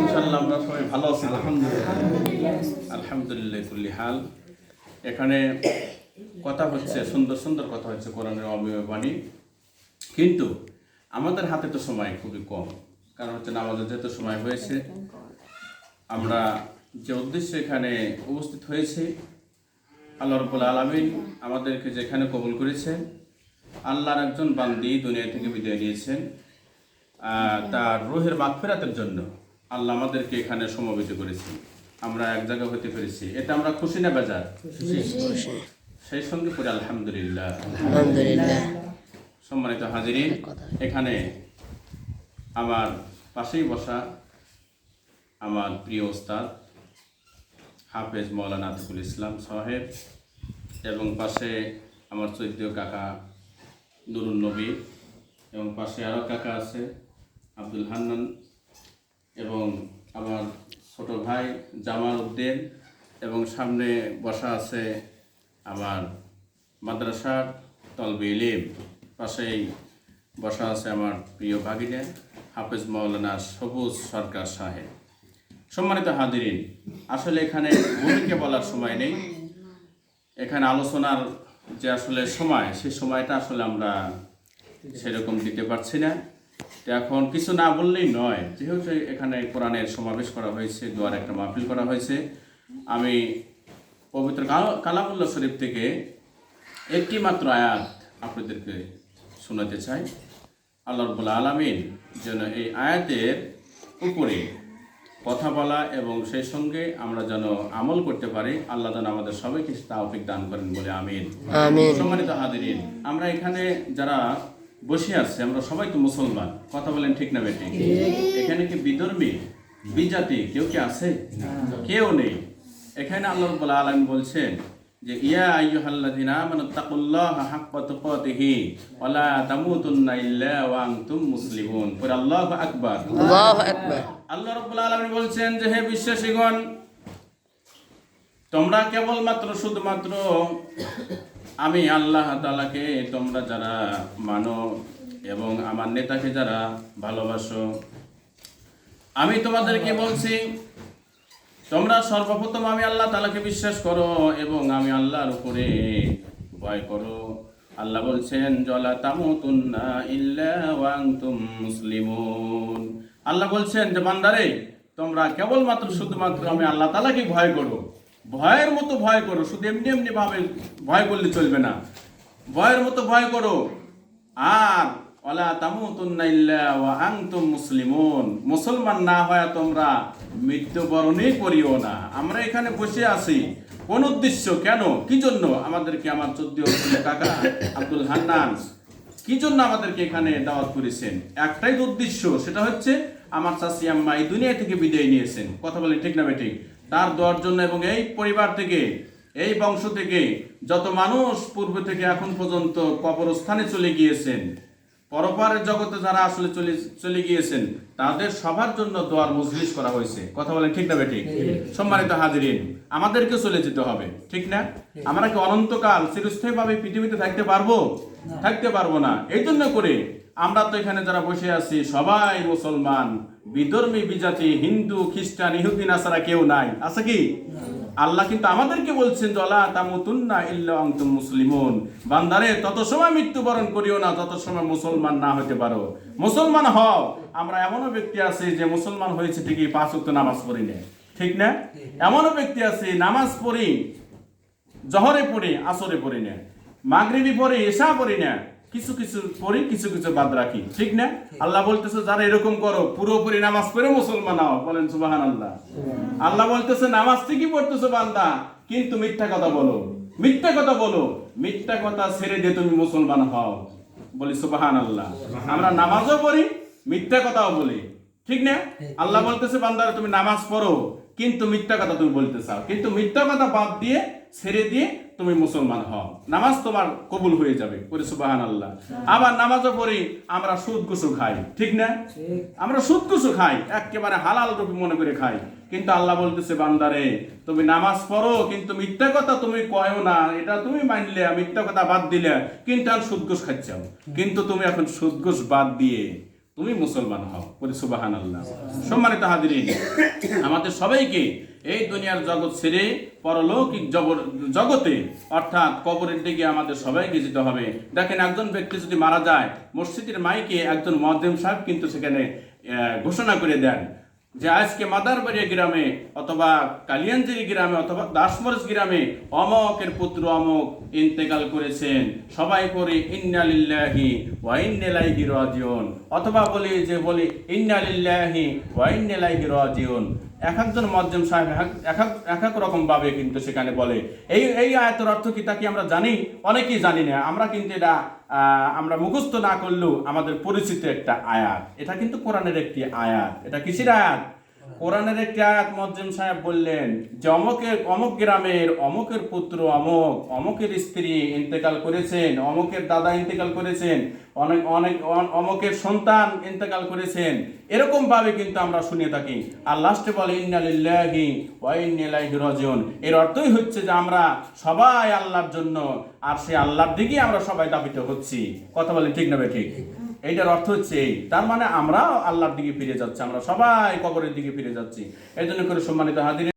ইনশাআল্লাহ আমরা সবাই ভালো আছি আলহামদুলিল্লাহ কুল্লি হাল। এখানে কথা হচ্ছে, সুন্দর সুন্দর কথা হচ্ছে কোরআনের অমীয় বাণী, কিন্তু আমাদের হাতে তো সময় খুবই কম। কারণ হচ্ছে নামাজের যেহেতু সময় হয়েছে, আমরা যে উদ্দেশ্যে এখানে উপস্থিত হয়েছি, আল্লাহ রাব্বুল আলামিন আমাদেরকে যেখানে কবুল করেছেন, আল্লাহর একজন বান্দি দুনিয়া থেকে বিদায় নিয়েছেন, তার রুহের মাগফিরাতের জন্য আল্লাহ আমাদেরকে এখানে সমবেত করেছেন। আমরা এক জায়গা হতে পেরেছি, এটা আমরা খুশি না বেজার? সেই সঙ্গে পড়ে আলহামদুলিল্লাহ। সম্মানিত হাজিরিন, এখানে আমার পাশেই বসা আমার প্রিয় ওস্তাদ হাফেজ মৌলানা আতিকুল ইসলাম সাহেব, এবং পাশে আমার চৈদ্দীয় কাকা নুরুন নবী, এবং পাশে আরও কাকা আছে আব্দুল হান্নান, এবং আমার ছোট ভাই জামাল উদ্দিন, এবং সামনে বসা আছে আমার মাদ্রাসার তলবে ইলিম, পাশেই বসা আছে আমার প্রিয় ভাগিনে হাফেজ মৌলানা সবুজ সরকার সাহেব। সম্মানিত হাজিরিন, আসলে এখানে ভূমিকা বলার সময় নেই, এখানে আলোচনার যে আসলে সময়, সেই সময়টা আসলে আমরা সেরকম দিতে পারছি না। তো এখন কিছু না বললেই নয়, যেহেতু এখানে কোরআনের সমাবেশ করা হয়েছে, দোয়ার একটা মাহফিল করা হয়েছে, আমি পবিত্র কালামুল্লাহ শরীফ থেকে একটি মাত্র আয়াত আপনাদেরকে শোনাতে চাই। আল্লাহ রাব্বুল আলামিন যেন এই আয়াতের উপরে কথা বলা এবং সেই সঙ্গে আমরা যেন আমল করতে পারি, আল্লাহ যেন আমাদের সবাইকে তৌফিক দান করেন বলে আমিন। সম্মানিত হাজিরিন, আমরা এখানে যারা বসে আছি, আমরা সবাই তো মুসলমান, কথা বলেন ঠিক না বেটি? এখানে কি বিধর্মী বিজাতি কেউ কি আছে? কেউ নেই। এখানে আল্লাহ রাব্বুল আলামিন বলছেন যে ইয়া আইয়ুহাল্লাযিনা আমানু তাকুল্লাহা হাক্কা তুকাতিহি ওয়া লা তামুতুন্না ইল্লা ওয়া আনতুম মুসলিমুন। পরে আল্লাহু আকবার, আল্লাহু আকবার। আল্লাহ রাব্বুল আলামিন বলছেন যে হে বিশ্বাসীগণ, তোমরা কেবলমাত্র শুধুমাত্র আমি আল্লাহ তাআলাকে তোমরা যারা মানো এবং আমার নেতাকে যারা ভালোবাসো, আমি তোমাদেরকে বলছি তোমরা সর্বপ্রথম আমি আল্লাহ তাআলাকে বিশ্বাস করো এবং আমি আল্লাহর উপরে ভয় করো। আল্লাহ বলছেন ওয়ালা তামুতুন্না ইল্লা ওয়া আনতুম মুসলিমুন। আল্লাহ বলছেন যে বান্দারে, তোমরা কেবলমাত্র শুধুমাত্র আমি আল্লাহ তাআলাকে ভয় করো, ভয়ের মতো ভয় করো, শুধু এমনি এমনি ভাবে ভয় করলে চলবে না, ভয়ের মতো ভয় করো। আর ওয়ালা তামুতুন্না ইল্লা ওয়া আনতুম মুসলিমুন, মুসলমান না হয়ে তোমরা মৃত্যুবরণই করিও না। আমরা এখানে বসে আছি কোন উদ্দেশ্য, কেন, কি জন্য আমাদেরকে আমার 14 কাকা আব্দুল হান্নান কি জন্য আমাদেরকে এখানে দাওয়াত করেছেন? একটাই উদ্দেশ্য, সেটা হচ্ছে আমার চাচি আম্মা এই দুনিয়া থেকে বিদায় নিয়েছেন, কথা বলেন ঠিক না বেঠিক? তার দোয়ার জন্য, এবং এই পরিবার থেকে, এই বংশ থেকে যত মানুষ পূর্ব থেকে এখন পর্যন্ত কবরস্থানে চলে গিয়েছেন, পরপারের জগতে যারা আসলে চলে গিয়েছেন, তাদের সবার জন্য দোয়ার মজলিস করা হয়েছে, কথা বলেন ঠিক না বেঠিক? সম্মানিত হাজিরিন, আমাদেরকে চলে যেতে হবে, ঠিক না? আমরা কি অনন্তকাল চিরস্থায়ীভাবে পৃথিবীতে থাকতে পারবো? থাকতে পারবো না। এই জন্য করে আমরা তো এখানে যারা বসে আছি সবাই মুসলমান, বিধর্মী বিজাতি, হিন্দু খ্রিস্টান ইহুদি নাসারা কেউ নাই, আছে কি? আল্লাহ কিন্তু আমাদেরকে বলছেন ওয়ালা তামুতুন্না ইল্লা ওয়া আনতুম মুসলিমুন, বান্দারে তত সময় মৃত্যুবরণ করিও না যত সময় মুসলমান না হতে পারো। মুসলমান হও। আমরা এমনও ব্যক্তি আছে যে মুসলমান হয়েছে ঠিকই, 5 ওয়াক্ত নামাজ পড়ি না, ঠিক না? এমনও ব্যক্তি আছে নামাজ পড়ি, জহরে পড়ি, আসরে পড়ি না, মাগরিবি পড়ি, ইশা পড়ি না, কিছু কিছু পড়ি, কিছু কিছু বাদ রাখি, ঠিক না? আল্লাহ বলতেছে যারা এরকম করো, পুরোপুরি নামাজ পড়ে মুসলমান হও, বলেন সুবহানাল্লাহ। আল্লাহ বলতেছে নামাজ ঠিকই পড়তেছো বান্দা, কিন্তু মিথ্যা কথা বলো, মিথ্যা কথা বলো, মিথ্যা কথা ছেড়ে দিয়ে তুমি মুসলমান হও, বলি সুবহানাল্লাহ। আমরা নামাজও পড়ি, মিথ্যা কথাও বলি, ঠিক না? আল্লাহ বলতেছে বান্দারা তুমি নামাজ পড়ো, কিন্তু মিথ্যা কথা তুমি বলতে চাও, কিন্তু মিথ্যা কথা বাদ দিয়ে ছেড়ে দিয়ে তুমি মুসলমান হও, নামাজ তোমার কবুল হয়ে যাবে, বলি সুবহানাল্লাহ। আবার নামাজও পড়ি, আমরা সুদ ঘুষ খাই, ঠিক না? আমরা সুদ ঘুষ খাই, একেবারে হালাল রূপে মনে করে খাই, কিন্তু আল্লাহ বলতেছে বান্দারে তুমি নামাজ পড়ো, কিন্তু মিথ্যা কথা তুমি কয়ও না, এটা তুমি মানলে, মিথ্যা কথা বাদ দিলে, কিন্তু আর সুদ ঘুষ খাচ্ছাও, কিন্তু তুমি এখন সুদ ঘুষ বাদ দিয়ে তুমি মুসলমান হও, বলি সুবহানাল্লাহ। সম্মানিত হাজিরিন, আমাদের সবাইকে এই দুনিয়ার জগৎ ছেড়ে পরলৌকিক জগতে অর্থাৎ কবরের দিকে আমাদের সবাইকে যেতে হবে। দেখেন, একজন ব্যক্তি যদি মারা যায়, মসজিদের মাইকে একজন মুয়াজ্জিন সাহেব কিন্তু সেখানে ঘোষণা করে দেন যে আজকে মাদারবাড়িয়া গ্রামে অথবা কালিয়াঞ্জলি গ্রামে অথবা দাসমরজ গ্রামে অমকের পুত্র অমক ইন্তেকাল করেছেন। সবাই করে ইন্না লিল্লাহি ওয়া ইন্না ইলাইহি রাজিউন, অথবা বলি ইন্না লিল্লাহি ওয়া ইন্না ইলাইহি রাজিউন। এক একজন মুয়াজ্জিন সাহেব এক এক রকম ভাবে কিন্তু সেখানে বলে। এই আয়াতের অর্থ কি তা কি আমরা জানি? অনেকেই জানি না। আমরা কিন্তু এটা আমরা মুখস্থ না করলেও আমাদের পরিচিত একটা আয়াত। এটা কিন্তু কোরআনের একটি আয়াত। এটা কিসের আয়াত? কোরআনের একটি আয়াত। মুয়াজ্জিন সাহেব বললেন যে অমক গ্রামের অমকের পুত্র অমকের স্ত্রী ইন্তেকাল করেছেন, অমকের দাদা ইন্তেকাল করেছেন, অনেক অমকের সন্তান ইন্তেকাল করেছেন। এরকম ভাবে কিন্তু আমরা শুনে থাকি। আর লাস্টে বলে ইন্না লিল্লাহি ওয়া ইন্না ইলাইহি রাজিউন। এর অর্থই হচ্ছে যে আমরা সবাই আল্লাহর জন্য, আর সেই আল্লাহর দিকেই আমরা সবাই দাবিত হচ্ছি। কথা বলে ঠিক না ঠিক? এইটার অর্থ হচ্ছে এই, তার মানে আমরাও আল্লাহর দিকে ফিরে যাচ্ছি, আমরা সবাই কবরের দিকে ফিরে যাচ্ছি। এই জন্য করে সম্মানিত হাজির